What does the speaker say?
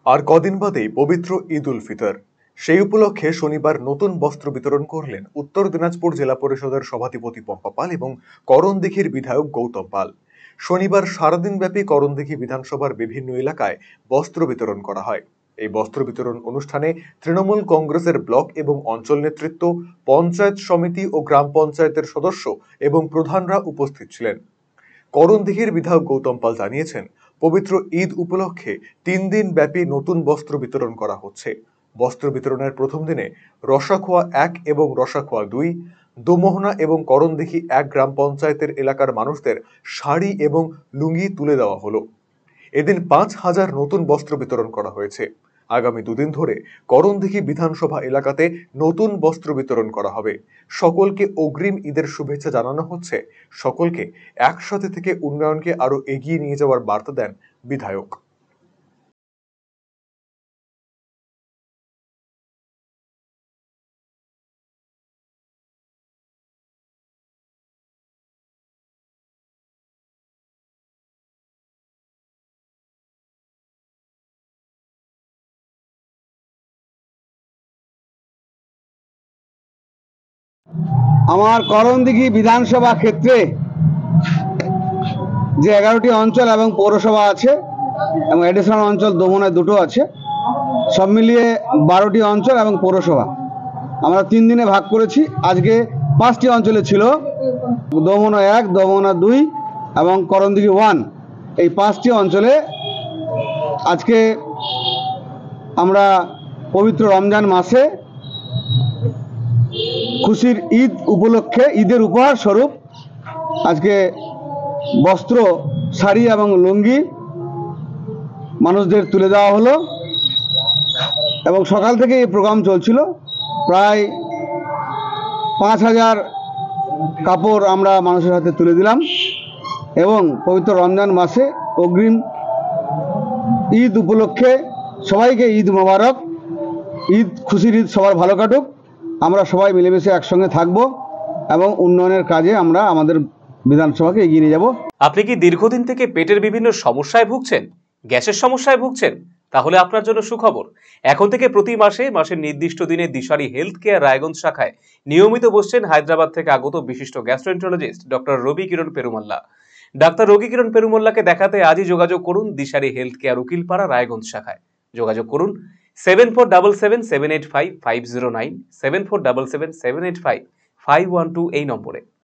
আর কদিন বাদেই পবিত্র ঈদ উল ফিতর। সেই উপলক্ষে শনিবার নতুন বস্ত্র বিতরণ করলেন উত্তর দিনাজপুর জেলা পরিষদের সভাধিপতি পম্পা পাল এবং করণদিঘির বিধায়ক গৌতম পাল। শনিবার সারাদিনব্যাপী করণদিঘি বিধানসভার বিভিন্ন এলাকায় বস্ত্র বিতরণ করা হয়। এই বস্ত্র বিতরণ অনুষ্ঠানে তৃণমূল কংগ্রেসের ব্লক এবং অঞ্চল নেতৃত্ব, পঞ্চায়েত সমিতি ও গ্রাম পঞ্চায়েতের সদস্য এবং প্রধানরা উপস্থিত ছিলেন। করণদিঘির বিধায়ক গৌতম পাল জানিয়েছেন, পবিত্র ঈদ উপলক্ষে ৩ দিন ব্যাপী নতুন বস্ত্র বিতরণ করা হচ্ছে। বস্ত্র বিতরণের প্রথম দিনে রসাখোয়া ১ এবং রসাখোয়া ২, দোমোহনা এবং করণদিঘি ১ গ্রাম পঞ্চায়েতের এলাকার মানুষদের শাড়ি এবং লুঙ্গি তুলে দেওয়া হলো। এদিন ৫,০০০ নতুন বস্ত্র বিতরণ করা হয়েছে। আগামী দুদিন ধরে করণদিঘি বিধানসভা এলাকাতে নতুন বস্ত্র বিতরণ করা হবে। সকলকে অগ্রিম ঈদের শুভেচ্ছা জানানো হচ্ছে। সকলকে একসাথে থেকে উন্নয়নকে আরো এগিয়ে নিয়ে যাওয়ার বার্তা দেন বিধায়ক। আমার করণদিঘি বিধানসভা ক্ষেত্রে যে 11টি অঞ্চল এবং পৌরসভা আছে এবং এডিশনাল অঞ্চল দমনায় 2টো আছে, সব মিলিয়ে 12টি অঞ্চল এবং পৌরসভা আমরা 3 দিনে ভাগ করেছি। আজকে 5টি অঞ্চলে ছিল, দমনা 1, দমনা 2 এবং করণদিঘি 1। এই 5টি অঞ্চলে আজকে আমরা পবিত্র রমজান মাসে খুশির ঈদ উপলক্ষে ঈদের উপহার স্বরূপ আজকে বস্ত্র, শাড়ি এবং লুঙ্গি মানুষদের তুলে দেওয়া হলো এবং সকাল থেকে এই প্রোগ্রাম চলছিল। প্রায় 5,000 কাপড় আমরা মানুষের হাতে তুলে দিলাম এবং পবিত্র রমজান মাসে অগ্রিম ঈদ উপলক্ষে সবাইকে ঈদ মোবারক, ঈদ খুশির ঈদ সবার ভালো কাটুক। আমরা সবাই মিলেমিশে একসঙ্গে থাকব এবং উন্নয়নের কাজে আমরা আমাদের বিধানসভাকে এগিয়ে নিয়ে যাব। আপনি কি দীর্ঘদিন থেকে পেটের বিভিন্ন সমস্যায় ভুগছেন, গ্যাসের সমস্যায় ভুগছেন? তাহলে আপনার জন্য সুখবর। এখন থেকে প্রতি মাসের নির্দিষ্ট দিনে দিশারি হেলথ কেয়ার রায়গঞ্জ শাখায় নিয়মিত বসছেন হায়দ্রাবাদ থেকে আগত বিশিষ্ট গ্যাস্ট্রোএন্টারোলজিস্ট ডক্টর রবি কিরণ পেরুমাল্লা। ডাক্তার রবি কিরণ পেরুমাল্লাকে দেখাতে আজই যোগাযোগ করুন দিশারি হেলথ কেয়ার উকিলপাড়া রায়গঞ্জ শাখায়। যোগাযোগ করুন 7477785509, 7477785512 এই নম্বরে।